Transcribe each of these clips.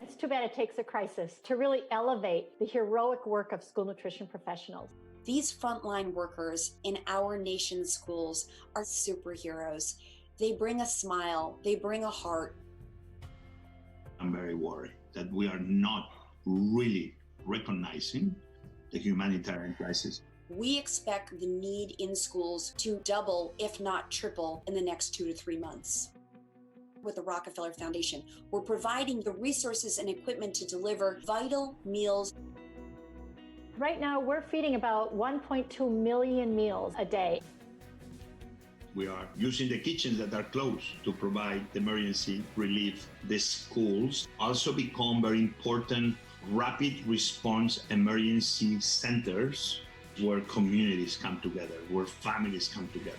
It's too bad it takes a crisis to really elevate the heroic work of school nutrition professionals. These frontline workers in our nation's schools are superheroes. They bring a smile, they bring a heart. I'm very worried that we are not really recognizing the humanitarian crisis. We expect the need in schools to double, if not triple, in the next 2 to 3 months. With the Rockefeller Foundation, we're providing the resources and equipment to deliver vital meals. Right now, we're feeding about 1.2 million meals a day. We are using the kitchens that are closed to provide emergency relief. The schools also become very important rapid response emergency centers where communities come together, where families come together.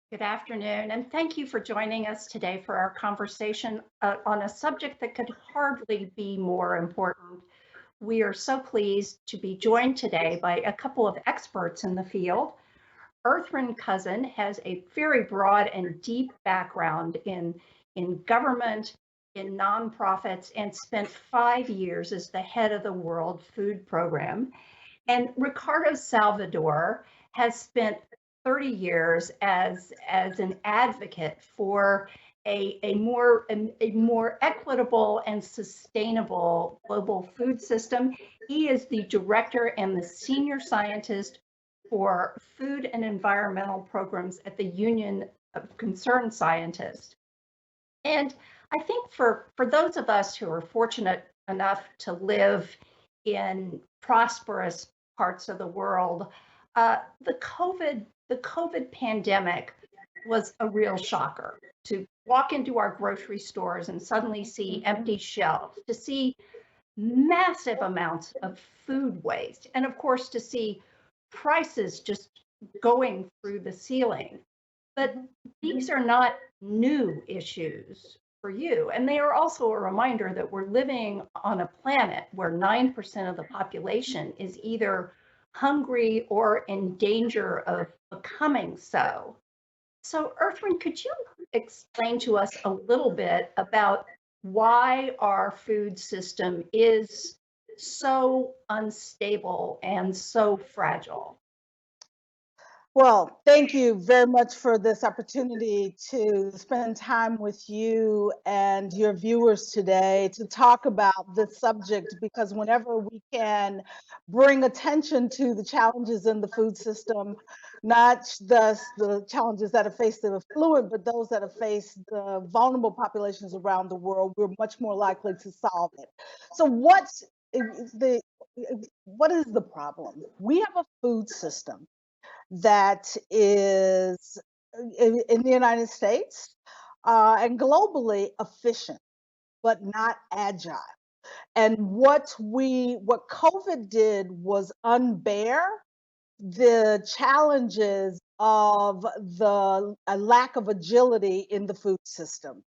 Good afternoon, and thank you for joining us today for our conversation on a subject that could hardly be more important. We are so pleased to be joined today by a couple of experts in the field. Earthryn Cousin has a very broad and deep background in government, in nonprofits, and spent 5 years as the head of the World Food Program. And Ricardo Salvador has spent 30 years as an advocate for a more equitable and sustainable global food system. He is the director and the senior scientist for food and environmental programs at the Union of Concerned Scientists. And I think for those of us who are fortunate enough to live in prosperous parts of the world, the COVID pandemic was a real shocker. To walk into our grocery stores and suddenly see empty shelves, to see massive amounts of food waste, and of course to see prices just going through the ceiling. But these are not new issues for you. And they are also a reminder that we're living on a planet where 9% of the population is either hungry or in danger of becoming so. So, Earthryn, could you explain to us a little bit about why our food system is so unstable and so fragile? Well, thank you very much for this opportunity to spend time with you and your viewers today to talk about this subject, because whenever we can bring attention to the challenges in the food system, not just the challenges that have faced the affluent, but those that have faced the vulnerable populations around the world, we're much more likely to solve it. So what is the problem? We have a food system that is in the United States and globally efficient, but not agile. And what COVID did was unbear the challenges of the lack of agility in the food system.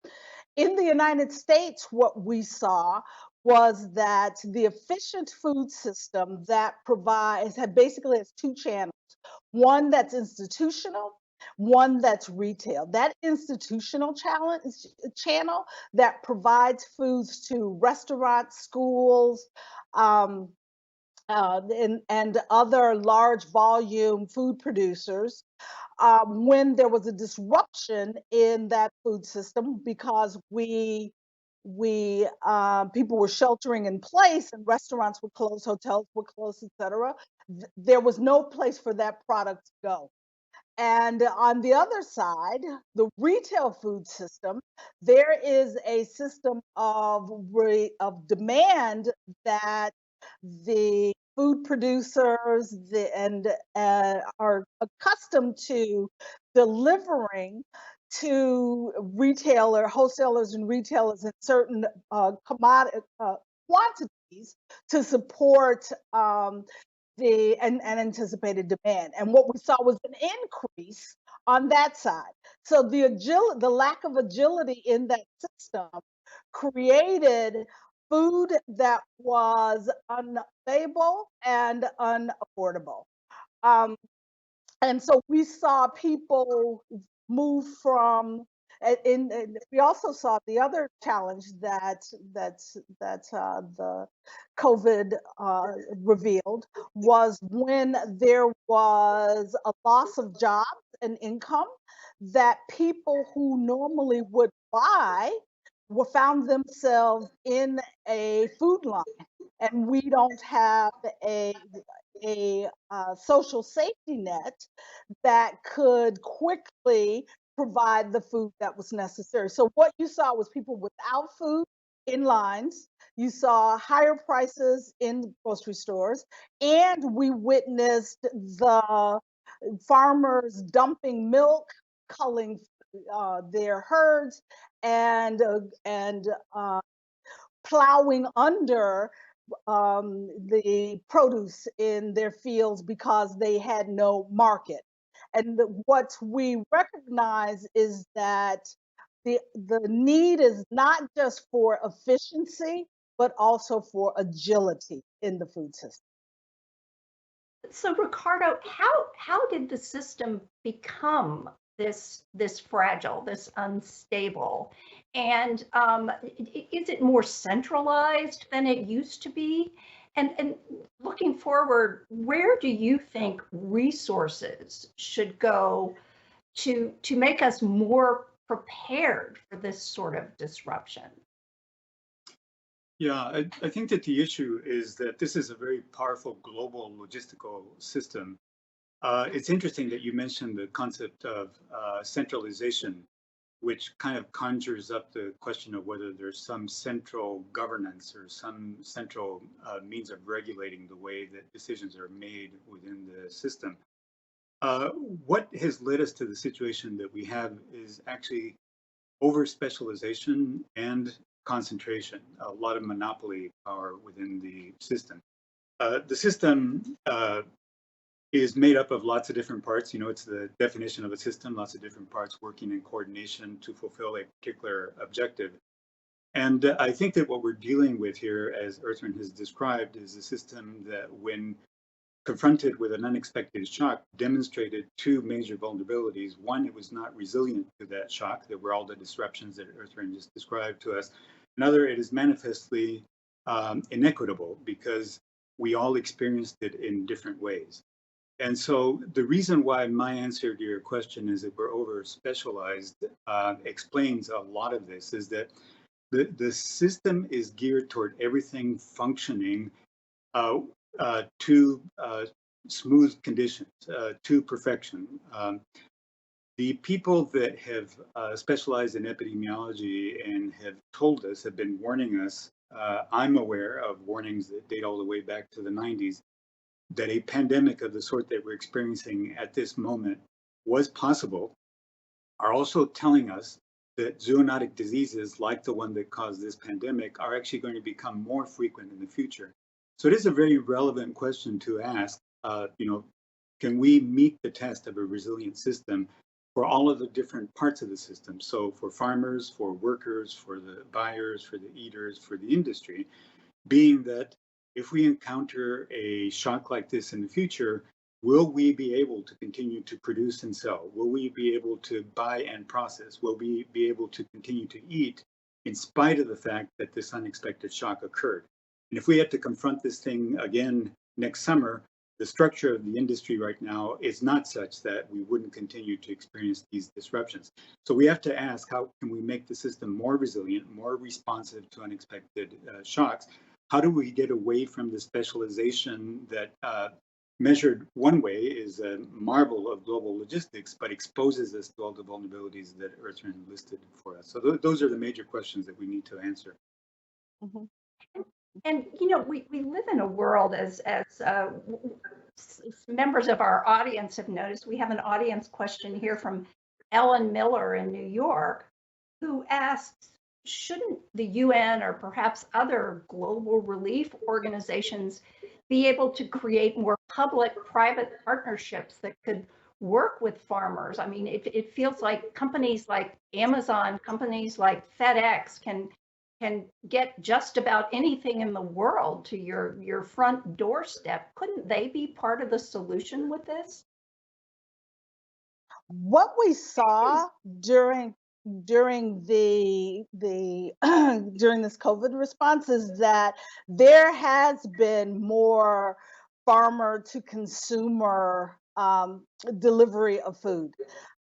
In the United States, what we saw was that the efficient food system that basically has two channels. One that's institutional, one that's retail. That institutional channel that provides foods to restaurants, schools, and other large volume food producers. When there was a disruption in that food system because people were sheltering in place and restaurants were closed, hotels were closed, etc. There was no place for that product to go. And on the other side, the retail food system, there is a system of demand that the food producers are accustomed to delivering to wholesalers and retailers in certain commodity quantities to support and anticipated demand. And what we saw was an increase on that side. So the lack of agility in that system created food that was unstable and unaffordable. Um, and so we saw people move from we also saw the other challenge that the COVID revealed was when there was a loss of jobs and income, that people who normally would buy found themselves in a food line, and we don't have a social safety net that could quickly provide the food that was necessary. So what you saw was people without food in lines. You saw higher prices in grocery stores, and we witnessed the farmers dumping milk, culling their herds, and plowing under the produce in their fields because they had no market. And what we recognize is that the need is not just for efficiency, but also for agility in the food system. So Ricardo, how did the system become this fragile, this unstable? And is it more centralized than it used to be? And looking forward, where do you think resources should go to make us more prepared for this sort of disruption? Yeah, I think that the issue is that this is a very powerful global logistical system. It's interesting that you mentioned the concept of centralization, which kind of conjures up the question of whether there's some central governance or some central means of regulating the way that decisions are made within the system. What has led us to the situation that we have is actually over specialization and concentration, a lot of monopoly power within the system. The system is made up of lots of different parts. You know, it's the definition of a system, lots of different parts working in coordination to fulfill a particular objective. And I think that what we're dealing with here, as Earthrin has described, is a system that, when confronted with an unexpected shock, demonstrated two major vulnerabilities. One, it was not resilient to that shock. There were all the disruptions that Earthrin just described to us. Another, it is manifestly inequitable because we all experienced it in different ways. And so the reason why my answer to your question is that we're over specialized explains a lot of this, is that the system is geared toward everything functioning to smooth conditions, to perfection. The people that have specialized in epidemiology and have told us, have been warning us, I'm aware of warnings that date all the way back to the 90s, that a pandemic of the sort that we're experiencing at this moment was possible, are also telling us that zoonotic diseases like the one that caused this pandemic are actually going to become more frequent in the future. So it is a very relevant question to ask, can we meet the test of a resilient system for all of the different parts of the system? So for farmers, for workers, for the buyers, for the eaters, for the industry, being that if we encounter a shock like this in the future, will we be able to continue to produce and sell? Will we be able to buy and process? Will we be able to continue to eat in spite of the fact that this unexpected shock occurred? And if we had to confront this thing again next summer, the structure of the industry right now is not such that we wouldn't continue to experience these disruptions. So we have to ask, how can we make the system more resilient, more responsive to unexpected shocks? How do we get away from the specialization that measured one way is a marvel of global logistics, but exposes us to all the vulnerabilities that Earthren listed for us. So those are the major questions that we need to answer. Mm-hmm. And we live in a world, as members of our audience have noticed. We have an audience question here from Ellen Miller in New York, who asks, shouldn't the UN or perhaps other global relief organizations be able to create more public-private partnerships that could work with farmers? I mean, it feels like companies like Amazon, companies like FedEx can get just about anything in the world to your front doorstep. Couldn't they be part of the solution with this? What we saw during the during this COVID response is that there has been more farmer to consumer delivery of food.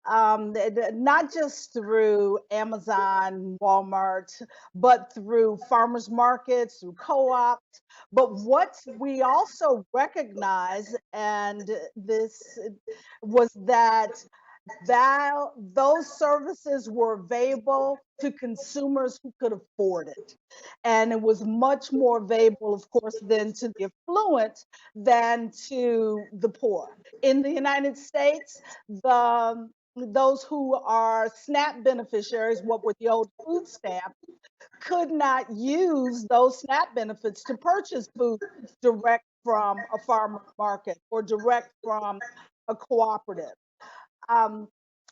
Not just through Amazon, Walmart, but through farmers markets, through co-ops. But what we also recognize, and this was that those services were available to consumers who could afford it. And it was much more available, of course, than to the affluent than to the poor. In the United States, those who are SNAP beneficiaries, what were the old food stamps, could not use those SNAP benefits to purchase food direct from a farmer market or direct from a cooperative.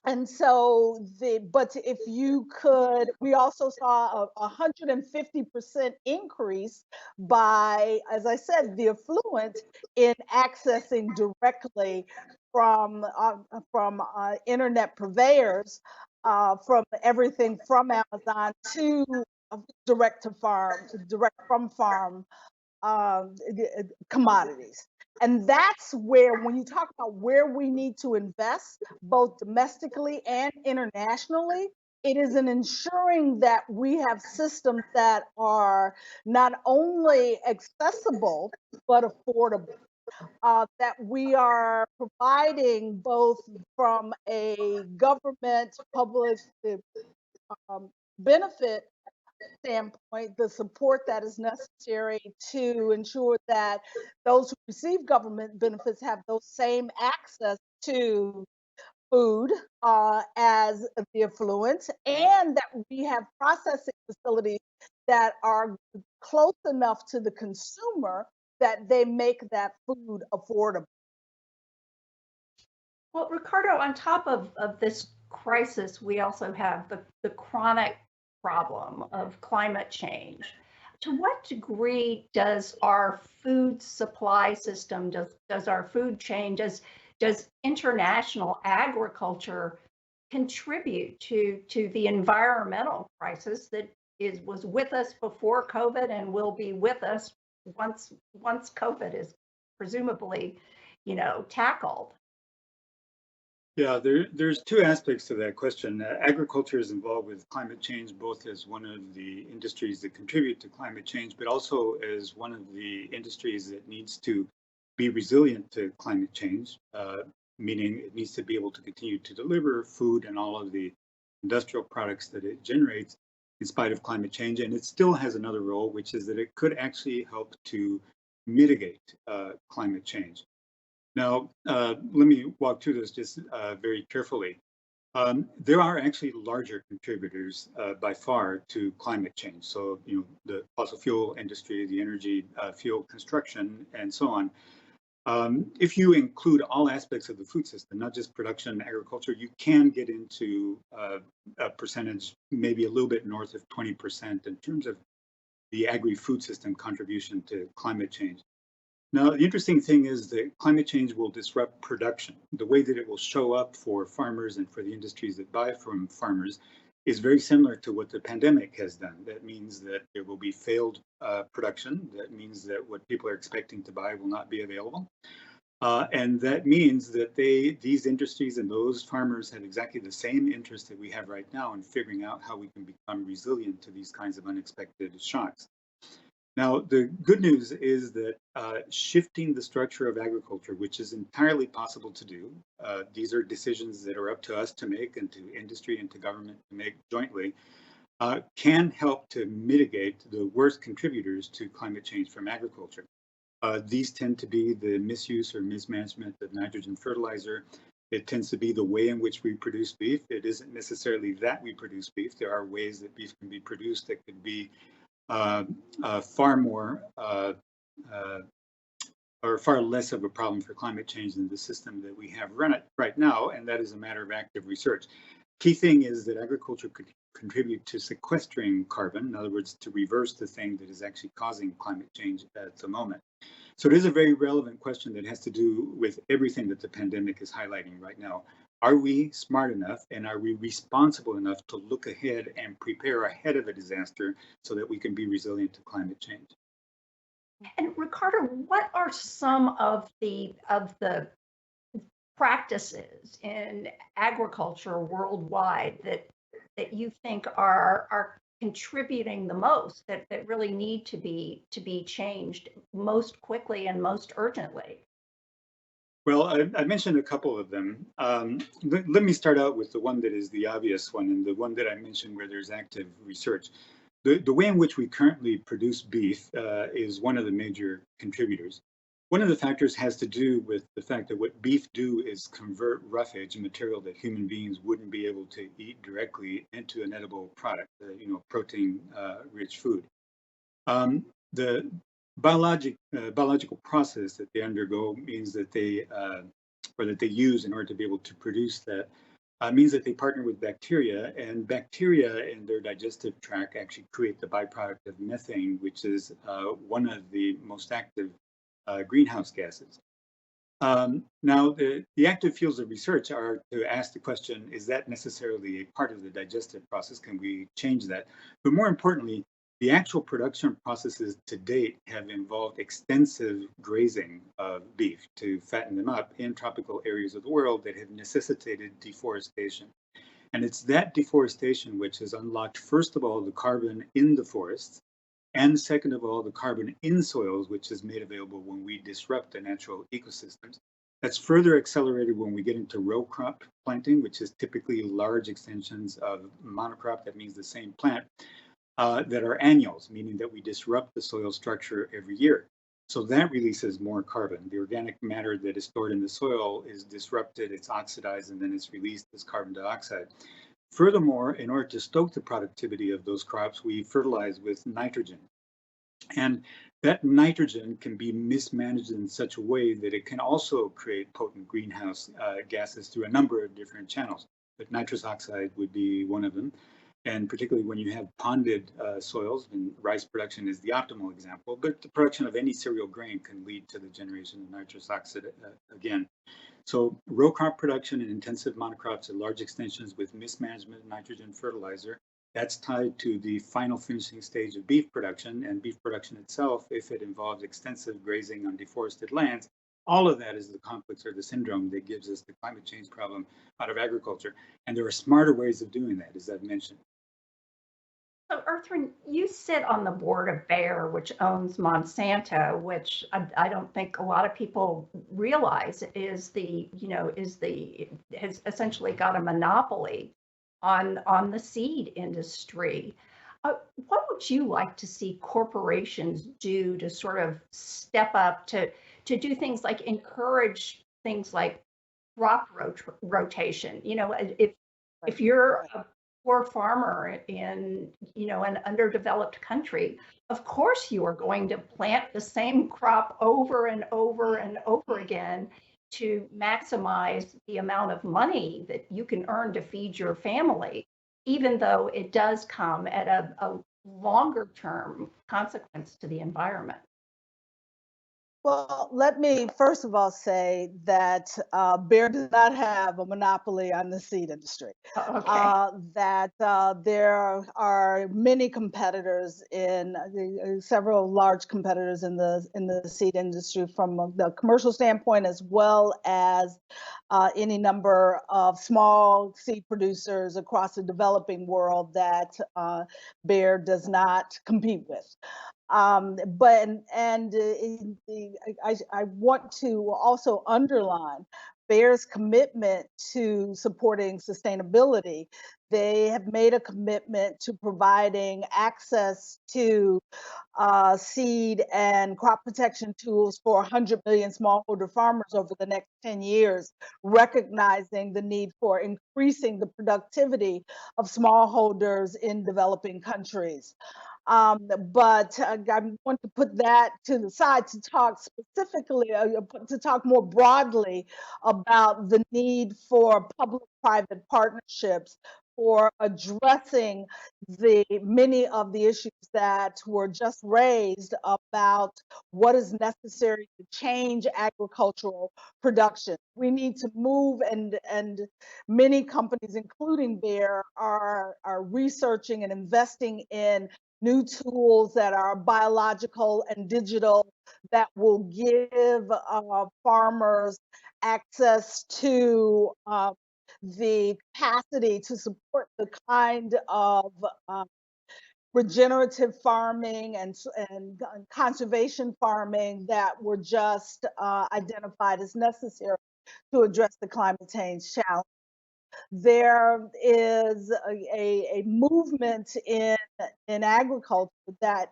And so but if you could, we also saw a 150% increase by, as I said, the affluent in accessing directly from internet purveyors, from everything from Amazon to direct to farm, direct from farm commodities. And that's where, when you talk about where we need to invest, both domestically and internationally, it is in ensuring that we have systems that are not only accessible, but affordable. That we are providing both from a government public benefit standpoint, the support that is necessary to ensure that those who receive government benefits have those same access to food as the affluent, and that we have processing facilities that are close enough to the consumer that they make that food affordable. Well, Ricardo, on top of this crisis, we also have the chronic problem of climate change. To what degree does our food supply system, does our food chain, does international agriculture contribute to the environmental crisis that was with us before COVID and will be with us once COVID is presumably, tackled? Yeah, there's two aspects to that question. Agriculture is involved with climate change, both as one of the industries that contribute to climate change, but also as one of the industries that needs to be resilient to climate change, meaning it needs to be able to continue to deliver food and all of the industrial products that it generates in spite of climate change. And it still has another role, which is that it could actually help to mitigate climate change. Now, let me walk through this just very carefully. There are actually larger contributors by far to climate change. So, the fossil fuel industry, the energy field construction, and so on. If you include all aspects of the food system, not just production and agriculture, you can get into a percentage, maybe a little bit north of 20% in terms of the agri-food system contribution to climate change. Now, the interesting thing is that climate change will disrupt production. The way that it will show up for farmers and for the industries that buy from farmers is very similar to what the pandemic has done. That means that there will be failed production. That means that what people are expecting to buy will not be available. And that means that these industries and those farmers have exactly the same interest that we have right now in figuring out how we can become resilient to these kinds of unexpected shocks. Now, the good news is that shifting the structure of agriculture, which is entirely possible to do, these are decisions that are up to us to make and to industry and to government to make jointly, can help to mitigate the worst contributors to climate change from agriculture. These tend to be the misuse or mismanagement of nitrogen fertilizer. It tends to be the way in which we produce beef. It isn't necessarily that we produce beef. There are ways that beef can be produced that could be far more or far less of a problem for climate change than the system that we have run it right now, and that is a matter of active research. Key thing is that agriculture could contribute to sequestering carbon, in other words, to reverse the thing that is actually causing climate change at the moment. So it is a very relevant question that has to do with everything that the pandemic is highlighting right now. Are we smart enough and are we responsible enough to look ahead and prepare ahead of a disaster so that we can be resilient to climate change? And Ricardo, what are some of the practices in agriculture worldwide that you think are contributing the most, that really need to be changed most quickly and most urgently? Well, I mentioned a couple of them. Let me start out with the one that is the obvious one and the one that I mentioned where there's active research. The way in which we currently produce beef is one of the major contributors. One of the factors has to do with the fact that what beef do is convert roughage, material that human beings wouldn't be able to eat directly, into an edible product, protein-rich food. The biological process that they undergo means that they use in order to be able to produce that means that they partner with bacteria, and bacteria in their digestive tract actually create the byproduct of methane, which is one of the most active greenhouse gases. Now, the active fields of research are to ask the question, is that necessarily a part of the digestive process? Can we change that? But more importantly, the actual production processes to date have involved extensive grazing of beef to fatten them up in tropical areas of the world that have necessitated deforestation. And it's that deforestation which has unlocked, first of all, the carbon in the forests, and second of all, the carbon in soils, which is made available when we disrupt the natural ecosystems. That's further accelerated when we get into row crop planting, which is typically large extensions of monocrop, that means the same plant, that are annuals, meaning that we disrupt the soil structure every year. So that releases more carbon. The organic matter that is stored in the soil is disrupted, it's oxidized, and then it's released as carbon dioxide. Furthermore, in order to stoke the productivity of those crops, we fertilize with nitrogen. And that nitrogen can be mismanaged in such a way that it can also create potent greenhouse gases through a number of different channels. But nitrous oxide would be one of them. And particularly when you have ponded soils, and rice production is the optimal example, but the production of any cereal grain can lead to the generation of nitrous oxide again. So row crop production and intensive monocrops at large extensions with mismanagement of nitrogen fertilizer, that's tied to the final finishing stage of beef production, and beef production itself, if it involves extensive grazing on deforested lands. All of that is the complex or the syndrome that gives us the climate change problem out of agriculture. And there are smarter ways of doing that, as I've mentioned. So, Earthrin, you sit on the board of Bayer, which owns Monsanto, which I don't think a lot of people realize has essentially got a monopoly on the seed industry. What would you like to see corporations do to sort of step up to do things like encourage things like crop rotation? If you're a poor farmer in an underdeveloped country, of course you are going to plant the same crop over and over and over again to maximize the amount of money that you can earn to feed your family, even though it does come at a longer term consequence to the environment. Well, let me first of all say that Bayer does not have a monopoly on the seed industry. Okay. There are many competitors several large competitors in the seed industry from the commercial standpoint, as well as any number of small seed producers across the developing world that Bayer does not compete with. But I want to also underline Bear's commitment to supporting sustainability. They have made a commitment to providing access to seed and crop protection tools for 100 million smallholder farmers over the next 10 years, recognizing the need for increasing the productivity of smallholders in developing countries. But I want to put that to the side to talk specifically, to talk more broadly about the need for public-private partnerships for addressing the many of the issues that were just raised about what is necessary to change agricultural production. We need to move, and many companies, including Bayer, are researching and investing in new tools that are biological and digital that will give farmers access to the capacity to support the kind of regenerative farming and conservation farming that were just identified as necessary to address the climate change challenge. There is a movement in agriculture that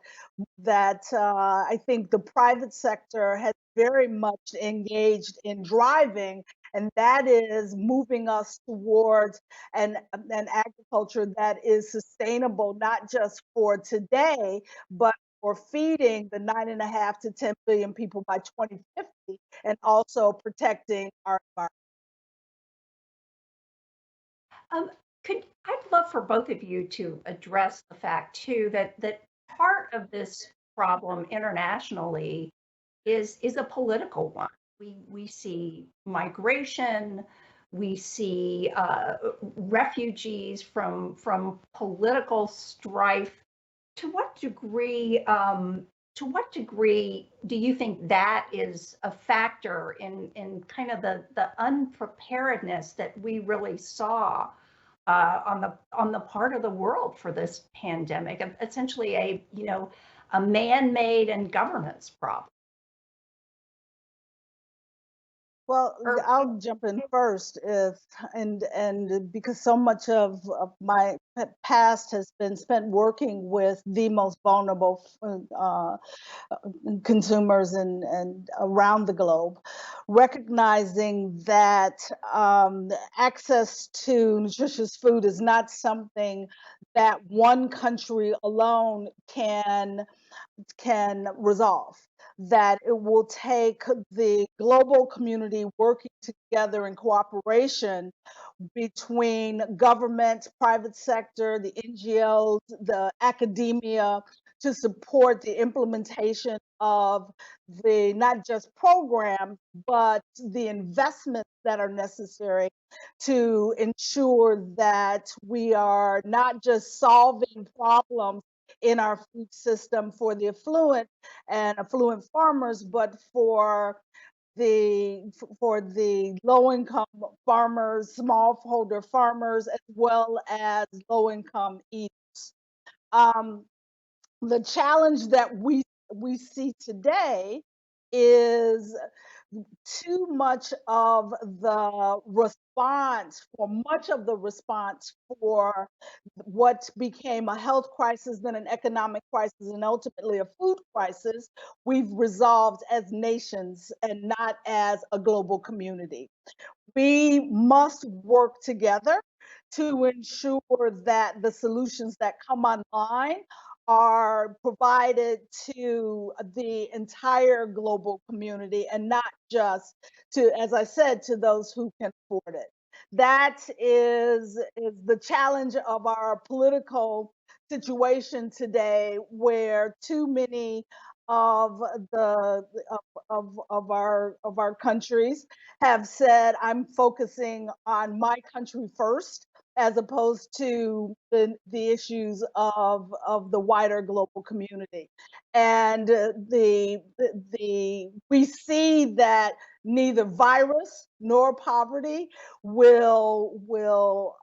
I think the private sector has very much engaged in driving, and that is moving us towards an agriculture that is sustainable, not just for today, but for feeding the 9.5 to 10 billion people by 2050, and also protecting our environment. Um, I'd love for both of you to address the fact too that part of this problem internationally is a political one. We see migration, we see refugees from political strife. To what degree do you think that is a factor in kind of the unpreparedness that we really saw on the part of the world for this pandemic, essentially a man-made and governance problem? Well, I'll jump in first, and because so much of my past has been spent working with the most vulnerable consumers and around the globe, recognizing that access to nutritious food is not something that one country alone can resolve, that it will take the global community working together in cooperation between government, private sector, the NGOs, the academia, to support the implementation of the not just programs, but the investments that are necessary to ensure that we are not just solving problems in our food system for the affluent and affluent farmers, but for the low-income farmers, smallholder farmers, as well as low-income eaters. The challenge that we see today is too much of the response, for much of the response for what became a health crisis, then an economic crisis, and ultimately a food crisis, we've resolved as nations and not as a global community. We must work together to ensure that the solutions that come online are provided to the entire global community and not just to, as I said, to those who can afford it. That is the challenge of our political situation today, where too many of the of our countries have said, I'm focusing on my country first, as opposed to the issues of the wider global community. And we see that neither virus nor poverty will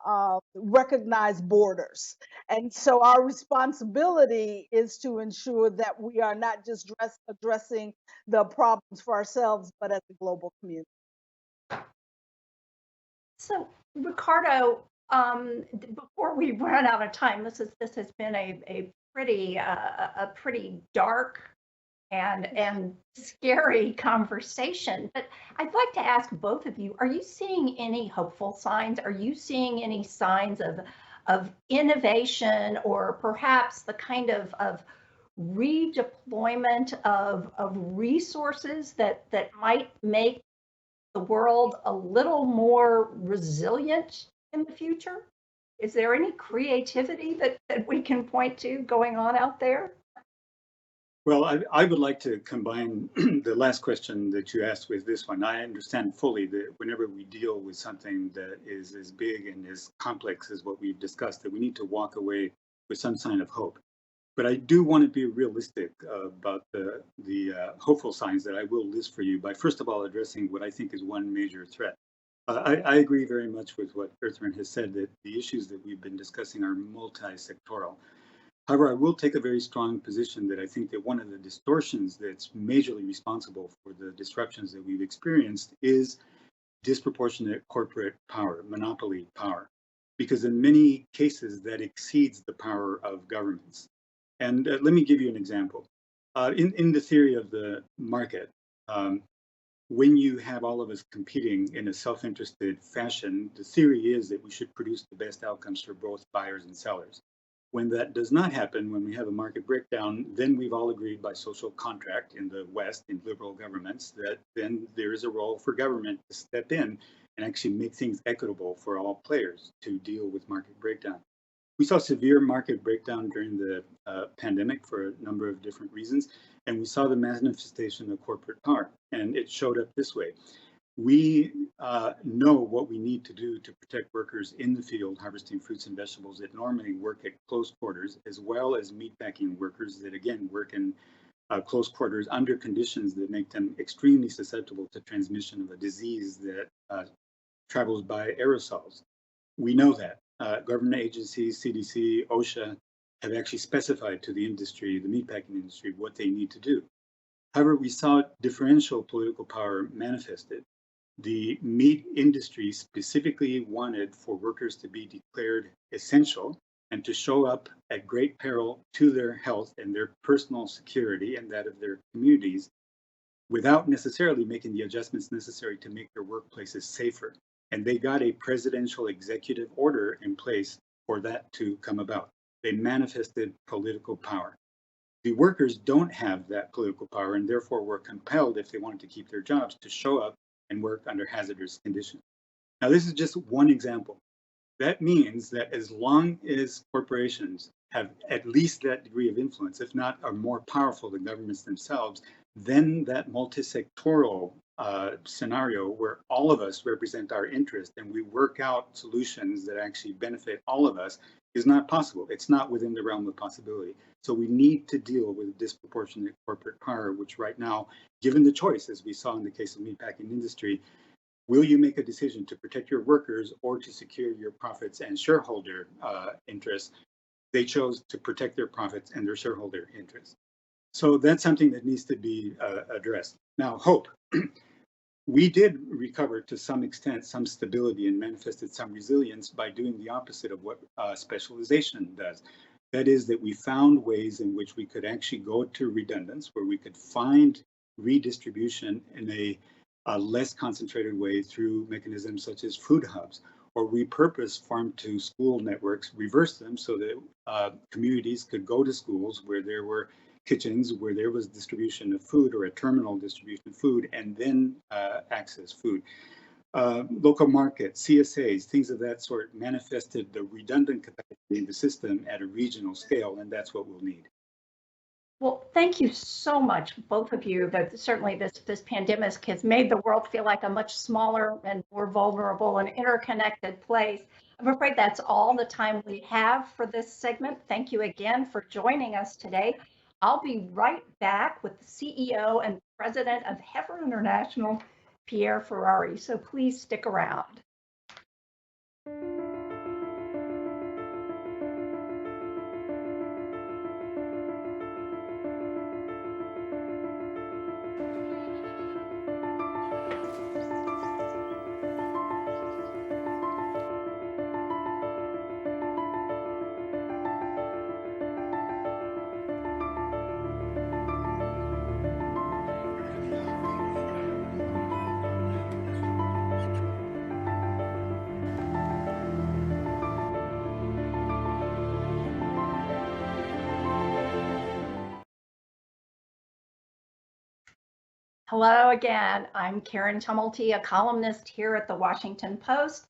recognize borders. And so our responsibility is to ensure that we are not just addressing the problems for ourselves, but as a global community. So, Ricardo, before we run out of time, this has been a pretty dark and scary conversation. But I'd like to ask both of you: are you seeing any hopeful signs? Are you seeing any signs of innovation, or perhaps the kind of redeployment of resources that might make the world a little more resilient in the future? Is there any creativity that we can point to going on out there? Well, I would like to combine the last question that you asked with this one. I understand fully that whenever we deal with something that is as big and as complex as what we've discussed, that we need to walk away with some sign of hope. But I do want to be realistic about the hopeful signs that I will list for you by, first of all, addressing what I think is one major threat. I agree very much with what Bertrand has said, that the issues that we've been discussing are multi-sectoral. However, I will take a very strong position that I think that one of the distortions that's majorly responsible for the disruptions that we've experienced is disproportionate corporate power, monopoly power, because in many cases that exceeds the power of governments. And let me give you an example. In the theory of the market, when you have all of us competing in a self-interested fashion, the theory is that we should produce the best outcomes for both buyers and sellers. When that does not happen, when we have a market breakdown, then we've all agreed by social contract in the West, in liberal governments, that then there is a role for government to step in and actually make things equitable for all players to deal with market breakdown. We saw severe market breakdown during the pandemic for a number of different reasons, and we saw the manifestation of corporate power, and it showed up this way. We know what we need to do to protect workers in the field harvesting fruits and vegetables that normally work at close quarters, as well as meatpacking workers that, again, work in close quarters under conditions that make them extremely susceptible to transmission of a disease that travels by aerosols. We know that. Government agencies, CDC, OSHA, have actually specified to the industry, the meatpacking industry, what they need to do. However, we saw differential political power manifested. The meat industry specifically wanted for workers to be declared essential and to show up at great peril to their health and their personal security and that of their communities without necessarily making the adjustments necessary to make their workplaces safer. And they got a presidential executive order in place for that to come about. They manifested political power. The workers don't have that political power and therefore were compelled, if they wanted to keep their jobs, to show up and work under hazardous conditions. Now, this is just one example. That means that as long as corporations have at least that degree of influence, if not are more powerful than governments themselves, then that multi-sectoral scenario where all of us represent our interest and we work out solutions that actually benefit all of us is not possible. It's not within the realm of possibility. So we need to deal with disproportionate corporate power, which right now, given the choice, as we saw in the case of the meatpacking industry, will you make a decision to protect your workers or to secure your profits and shareholder interests? They chose to protect their profits and their shareholder interests. So that's something that needs to be addressed. Now, hope. We did recover to some extent some stability and manifested some resilience by doing the opposite of what specialization does. That is that we found ways in which we could actually go to redundance, where we could find redistribution in a less concentrated way through mechanisms such as food hubs, or repurpose farm to school networks, reverse them so that communities could go to schools where there were kitchens, where there was distribution of food or a terminal distribution of food, and then access food. Local markets, CSAs, things of that sort manifested the redundant capacity in the system at a regional scale, and that's what we'll need. Well, thank you so much, both of you. That certainly this pandemic has made the world feel like a much smaller and more vulnerable and interconnected place. I'm afraid that's all the time we have for this segment. Thank you again for joining us today. I'll be right back with the CEO and President of Heifer International, Pierre Ferrari. So please stick around. Hello again. I'm Karen Tumulty, a columnist here at the Washington Post.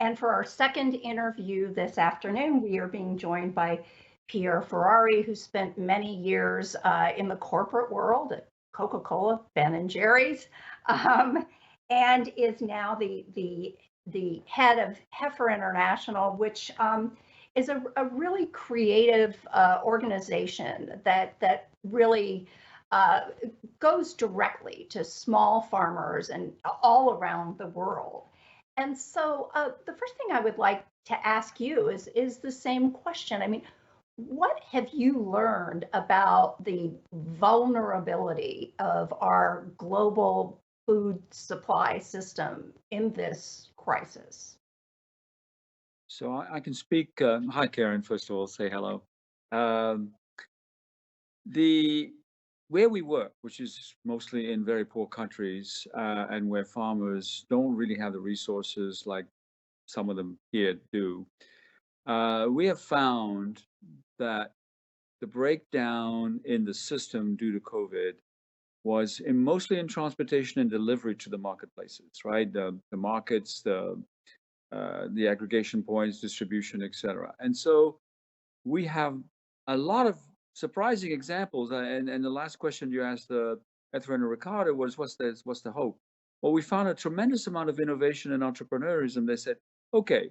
And for our second interview this afternoon, we are being joined by Pierre Ferrari, who spent many years in the corporate world at Coca-Cola, Ben and Jerry's, and is now the head of Heifer International, which is a really creative organization that really goes directly to small farmers and all around the world. And so the first thing I would like to ask you is the same question. I mean, what have you learned about the vulnerability of our global food supply system in this crisis? So I can speak. Hi, Karen. First of all, say hello. Um, the where we work, which is mostly in very poor countries, and where farmers don't really have the resources like some of them here do, we have found that the breakdown in the system due to COVID was mostly in transportation and delivery to the marketplaces, right? The markets, the aggregation points, distribution, etc. And so we have a lot of surprising examples. And the last question you asked Catherine and Ricardo was, what's the hope? Well, we found a tremendous amount of innovation and entrepreneurism. They said, okay,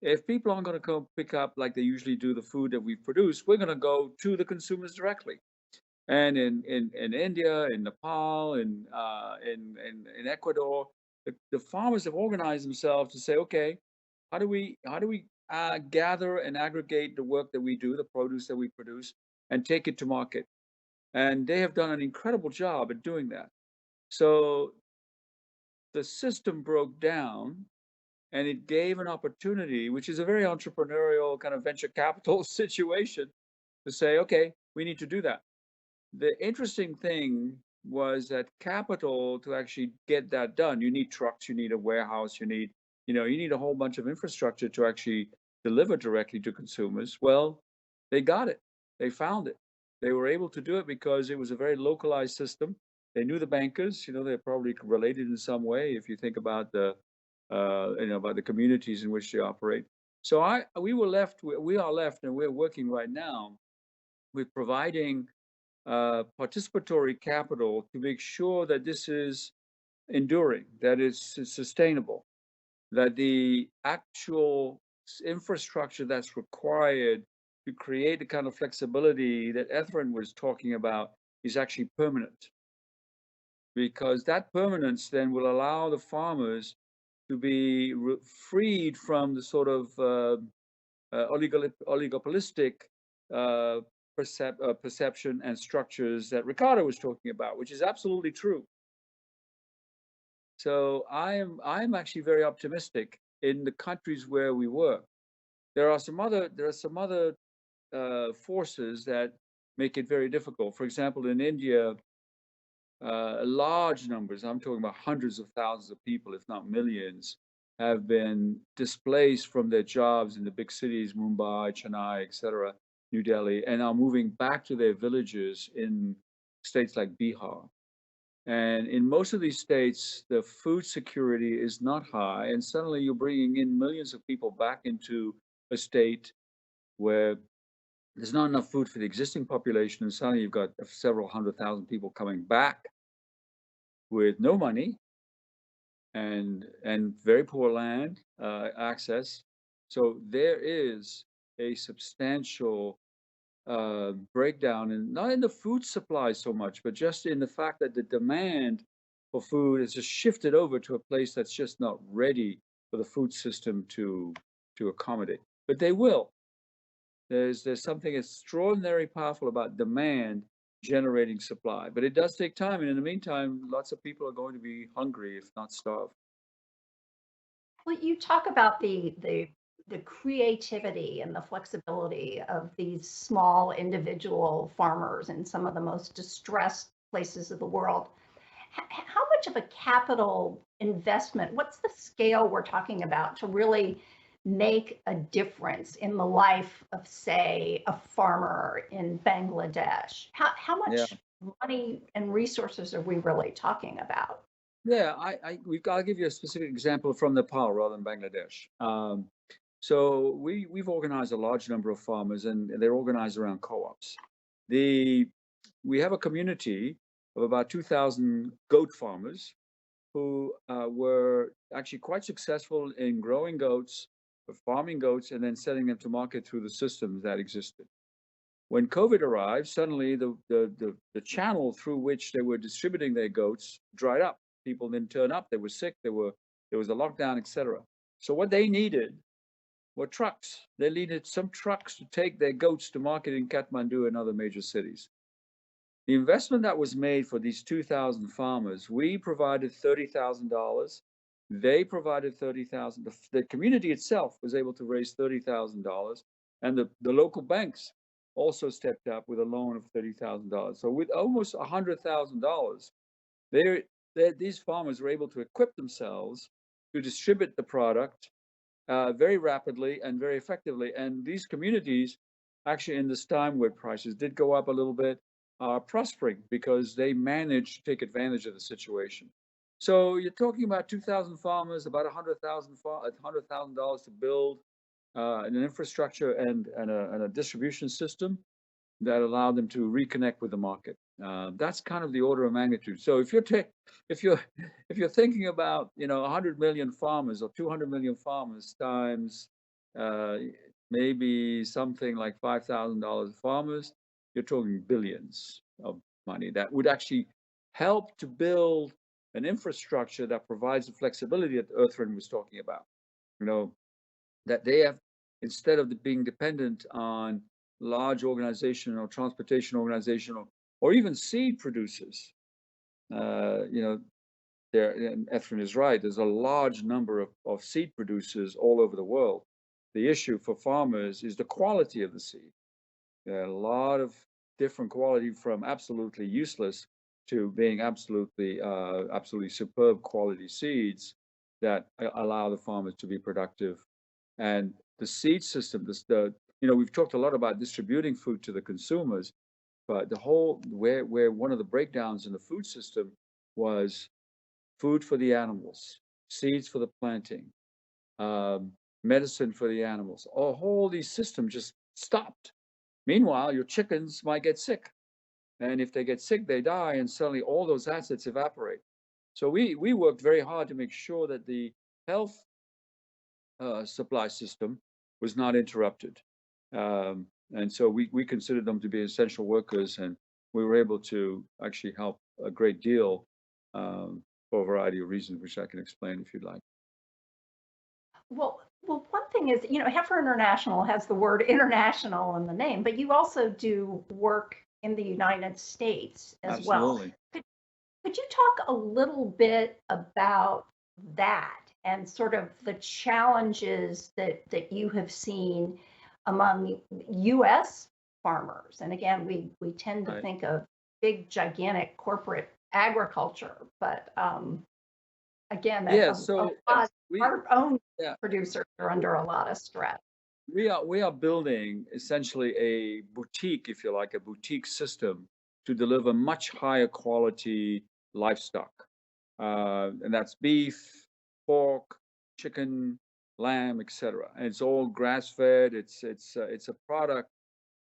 if people aren't going to go pick up like they usually do the food that we produce, we're going to go to the consumers directly. And in India, in Nepal, in Ecuador, the farmers have organized themselves to say, okay, how do we gather and aggregate the work that we do, the produce that we produce, and take it to market? And they have done an incredible job at doing that. So the system broke down, and it gave an opportunity, which is a very entrepreneurial kind of venture capital situation, to say, okay, we need to do that. The interesting thing was that capital, to actually get that done, you need trucks, you need a warehouse, you need a whole bunch of infrastructure to actually deliver directly to consumers. Well, they got it. They found it. They were able to do it because it was a very localized system. They knew the bankers, they're probably related in some way if you think about about the communities in which they operate. So we are left, and we're working right now with providing participatory capital to make sure that this is enduring, that it's sustainable, that the actual infrastructure that's required to create the kind of flexibility that Etherin was talking about is actually permanent. Because that permanence then will allow the farmers to be freed from the sort of oligopolistic uh, perception and structures that Ricardo was talking about, which is absolutely true. So I'm actually very optimistic in the countries where we work. There are some other forces that make it very difficult. For example, in India, large numbers, I'm talking about hundreds of thousands of people, if not millions, have been displaced from their jobs in the big cities, Mumbai, Chennai, etc., New Delhi, and are moving back to their villages in states like Bihar. And in most of these states, the food security is not high, and suddenly you're bringing in millions of people back into a state where there's not enough food for the existing population, and suddenly you've got several 100,000 people coming back with no money and very poor land access. So there is a substantial breakdown, and not in the food supply so much, but just in the fact that the demand for food has just shifted over to a place that's just not ready for the food system to accommodate. But they will. There's something extraordinarily powerful about demand generating supply, but it does take time, and in the meantime, lots of people are going to be hungry, if not starved. Well, you talk about the creativity and the flexibility of these small individual farmers in some of the most distressed places of the world. How much of a capital investment, what's the scale we're talking about to really make a difference in the life of, say, a farmer in Bangladesh? How Yeah. much money and resources are we really talking about? Yeah, I'll give you a specific example from Nepal rather than Bangladesh. So we've organized a large number of farmers, and they're organized around co-ops. We have a community of about 2,000 goat farmers who were actually quite successful in growing goats, farming goats, and then selling them to market through the systems that existed. When COVID arrived, suddenly the channel through which they were distributing their goats dried up. People didn't turn up. They were sick. There was a lockdown, etc. So what they needed were trucks. They needed some trucks to take their goats to market in Kathmandu and other major cities. The investment that was made for these 2,000 farmers, we provided $30,000. They provided $30,000. The community itself was able to raise $30,000, and the local banks also stepped up with a loan of $30,000. So with almost $100,000, these farmers were able to equip themselves to distribute the product very rapidly and very effectively. And these communities, actually, in this time where prices did go up a little bit, are prospering because they managed to take advantage of the situation. So you're talking about 2,000 farmers, about $100,000 to build an infrastructure and a distribution system that allowed them to reconnect with the market. That's kind of the order of magnitude. So if you're thinking about 100 million farmers or 200 million farmers times maybe something like $5,000 farmers, you're talking billions of money that would actually help to build an infrastructure that provides the flexibility that Earthrin was talking about. That they have, instead of being dependent on large organization or transportation organization or even seed producers. Ephraim is right. There's a large number of seed producers all over the world. The issue for farmers is the quality of the seed. There are a lot of different quality, from absolutely useless to being absolutely superb quality seeds that allow the farmers to be productive. And the seed system, we've talked a lot about distributing food to the consumers, but where one of the breakdowns in the food system was food for the animals, seeds for the planting, medicine for the animals. All these systems just stopped. Meanwhile, your chickens might get sick, and if they get sick, they die, and suddenly all those assets evaporate. So we worked very hard to make sure that the health supply system was not interrupted. And so we considered them to be essential workers, and we were able to actually help a great deal for a variety of reasons, which I can explain if you'd like. Well, one thing is, Heifer International has the word international in the name, but you also do work in the United States as Absolutely. well. Could you talk a little bit about that and sort of the challenges that you have seen among U.S. farmers? And again, we tend to think of big, gigantic corporate agriculture, but again, our own producers are under a lot of stress. We are building essentially a boutique, if you like, a boutique system to deliver much higher quality livestock, and that's beef, pork, chicken, lamb, etc. And it's all grass-fed. It's a product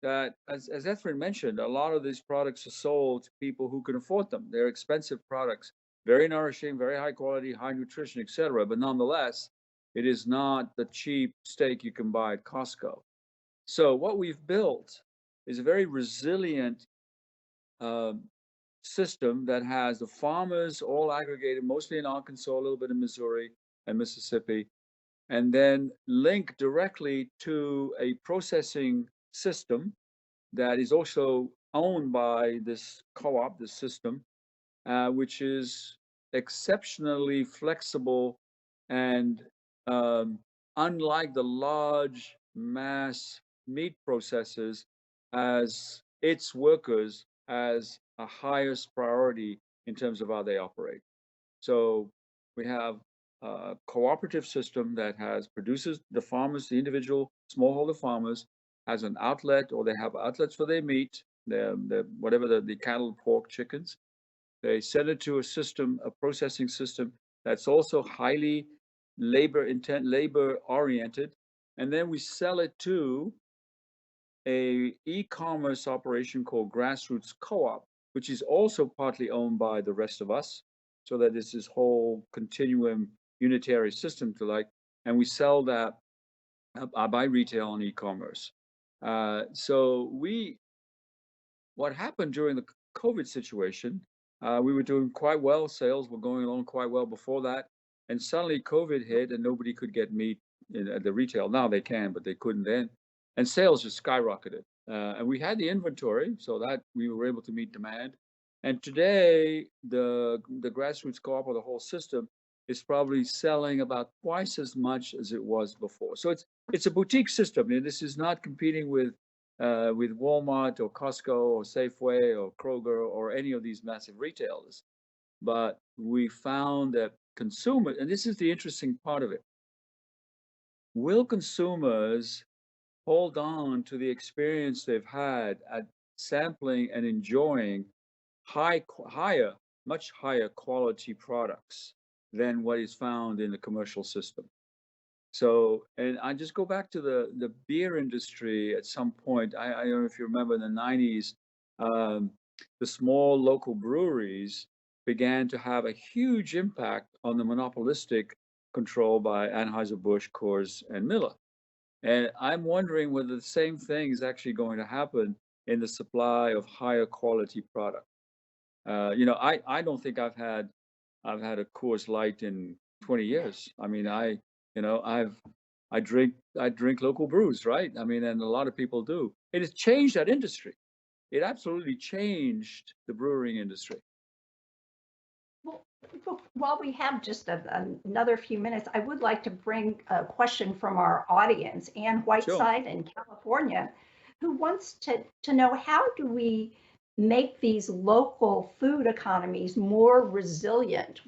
that, as Etherin mentioned, a lot of these products are sold to people who can afford them. They're expensive products, very nourishing, very high quality, high nutrition, etc. But nonetheless, it is not the cheap steak you can buy at Costco. So what we've built is a very resilient um, system that has the farmers all aggregated, mostly in Arkansas, a little bit in Missouri and Mississippi, and then link directly to a processing system that is also owned by this co-op, this system, which is exceptionally flexible and um, unlike the large mass meat processors, as its workers as a highest priority in terms of how they operate. So we have a cooperative system that has produces the farmers, the individual smallholder farmers, has an outlet, or they have outlets for their meat, whatever the cattle, pork, chickens. They send it to a system, a processing system that's also highly labor oriented, and then we sell it to a e-commerce operation called Grassroots Co-op, which is also partly owned by the rest of us, so that it's this whole continuum unitary system to like, and we sell that by retail and e-commerce. So what happened during the COVID situation, we were doing quite well. Sales were going along quite well before that. And suddenly COVID hit and nobody could get meat at the retail. Now they can, but they couldn't then. And sales just skyrocketed. And we had the inventory so that we were able to meet demand. And today, the grassroots co-op or the whole system is probably selling about twice as much as it was before. So it's a boutique system. And this is not competing with Walmart or Costco or Safeway or Kroger or any of these massive retailers. But we found that consumers, and this is the interesting part of it, will consumers hold on to the experience they've had at sampling and enjoying much higher quality products than what is found in the commercial system? So, and I just go back to the beer industry at some point. I don't know if you remember in the 90s, the small local breweries began to have a huge impact on the monopolistic control by Anheuser-Busch, Coors, and Miller. And I'm wondering whether the same thing is actually going to happen in the supply of higher quality product. I don't think I've had a Coors Light in 20 years. I mean, I drink local brews, right? I mean, and a lot of people do. It has changed that industry. It absolutely changed the brewing industry. Well, while we have just another few minutes, I would like to bring a question from our audience, Ann Whiteside in California, who wants to know, how do we make these local food economies more resilient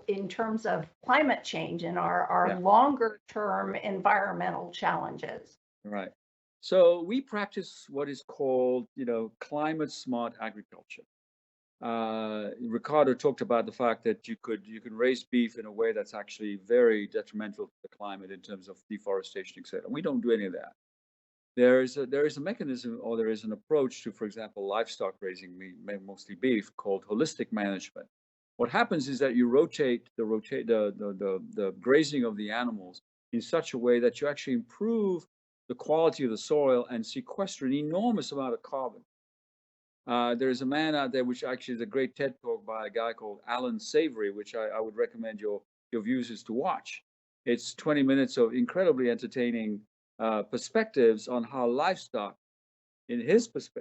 in terms of climate change and our longer term environmental challenges? Right. So we practice what is called, climate smart agriculture. Ricardo talked about the fact that you can raise beef in a way that's actually very detrimental to the climate in terms of deforestation, etc. We don't do any of that. There is a mechanism, or there is an approach to, for example, livestock raising, mostly beef, called holistic management. What happens is that you rotate the grazing of the animals in such a way that you actually improve the quality of the soil and sequester an enormous amount of carbon. There's a man out there, which actually is a great TED talk by a guy called Alan Savory, which I would recommend your viewers to watch. It's 20 minutes of incredibly entertaining perspectives on how livestock,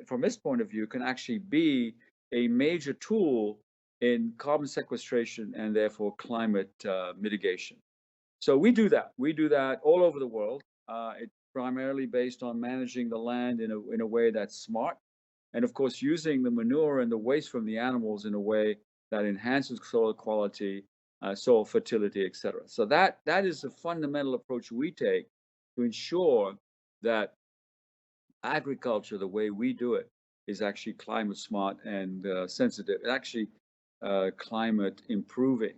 from his point of view, can actually be a major tool in carbon sequestration and therefore climate mitigation. So we do that. We do that all over the world. It's primarily based on managing the land in a way that's smart, and of course using the manure and the waste from the animals in a way that enhances soil quality, soil fertility, etc. So that is the fundamental approach we take to ensure that agriculture, the way we do it, is actually climate smart and sensitive, and actually climate improving.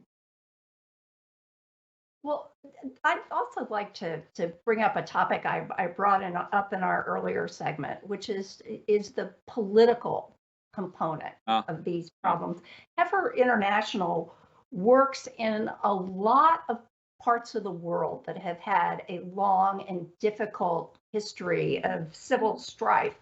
Well, I'd also like to bring up a topic I brought up in our earlier segment, which is the political component of these problems. Heifer International works in a lot of parts of the world that have had a long and difficult history of civil strife.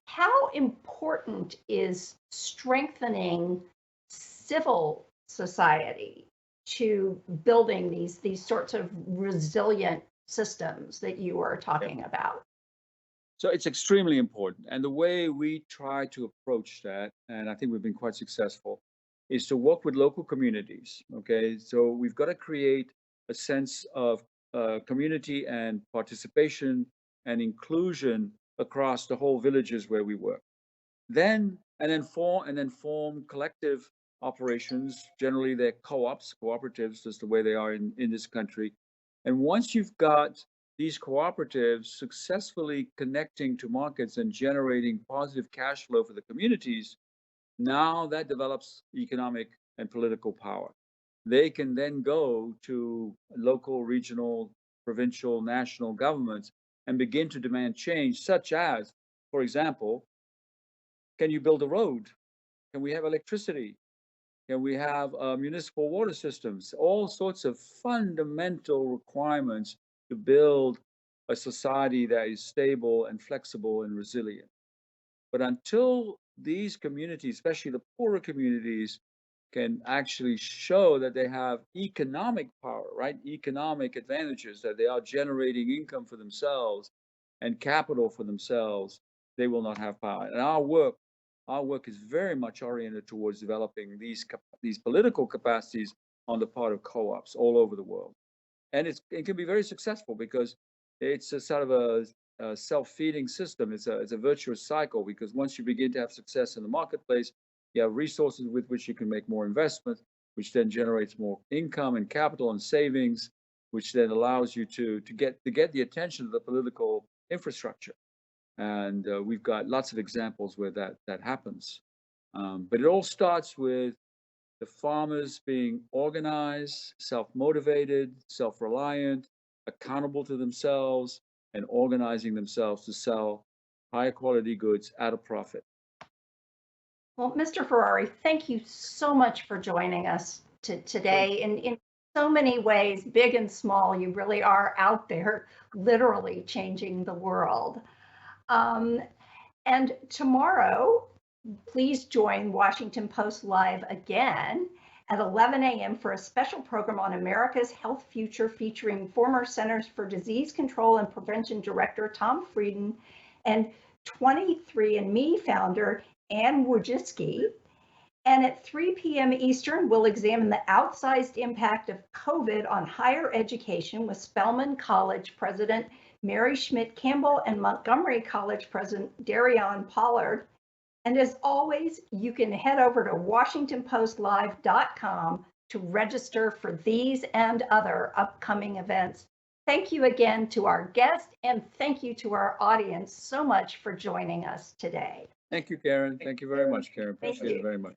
How important is strengthening civil society to building these sorts of resilient systems that you are talking about? So it's extremely important. And the way we try to approach that, and I think we've been quite successful, is to work with local communities. Okay. So we've got to create a sense of community and participation and inclusion across the whole villages where we work. Then form collective operations. Generally, they're co-ops, cooperatives, just the way they are in this country. And once you've got these cooperatives successfully connecting to markets and generating positive cash flow for the communities, now that develops economic and political power. They can then go to local, regional, provincial, national governments and begin to demand change, such as, for example, can you build a road? Can we have electricity? Can we have municipal water systems? All sorts of fundamental requirements to build a society that is stable and flexible and resilient. But until these communities, especially the poorer communities, can actually show that they have economic power, right? Economic advantages, that they are generating income for themselves and capital for themselves, they will not have power. And our work is very much oriented towards developing these political capacities on the part of co-ops all over the world. And it can be very successful because it's a sort of a self-feeding system. It's a virtuous cycle, because once you begin to have success in the marketplace, you have resources with which you can make more investment, which then generates more income and capital and savings, which then allows you to get the attention of the political infrastructure. And we've got lots of examples where that happens. But it all starts with the farmers being organized, self-motivated, self-reliant, accountable to themselves, and organizing themselves to sell higher quality goods at a profit. Well, Mr. Ferrari, thank you so much for joining us today. In so many ways, big and small, you really are out there literally changing the world. And tomorrow, please join Washington Post Live again at 11 a.m. for a special program on America's Health Future, featuring former Centers for Disease Control and Prevention Director Tom Frieden and 23andMe founder Ann Wojcicki. And at 3 p.m. Eastern, we'll examine the outsized impact of COVID on higher education with Spelman College President Mary Schmidt Campbell and Montgomery College President Darion Pollard. And as always, you can head over to WashingtonPostLive.com to register for these and other upcoming events. Thank you again to our guest, and thank you to our audience so much for joining us today. Thank you, Karen. Thank you very much, Karen. Appreciate it very much.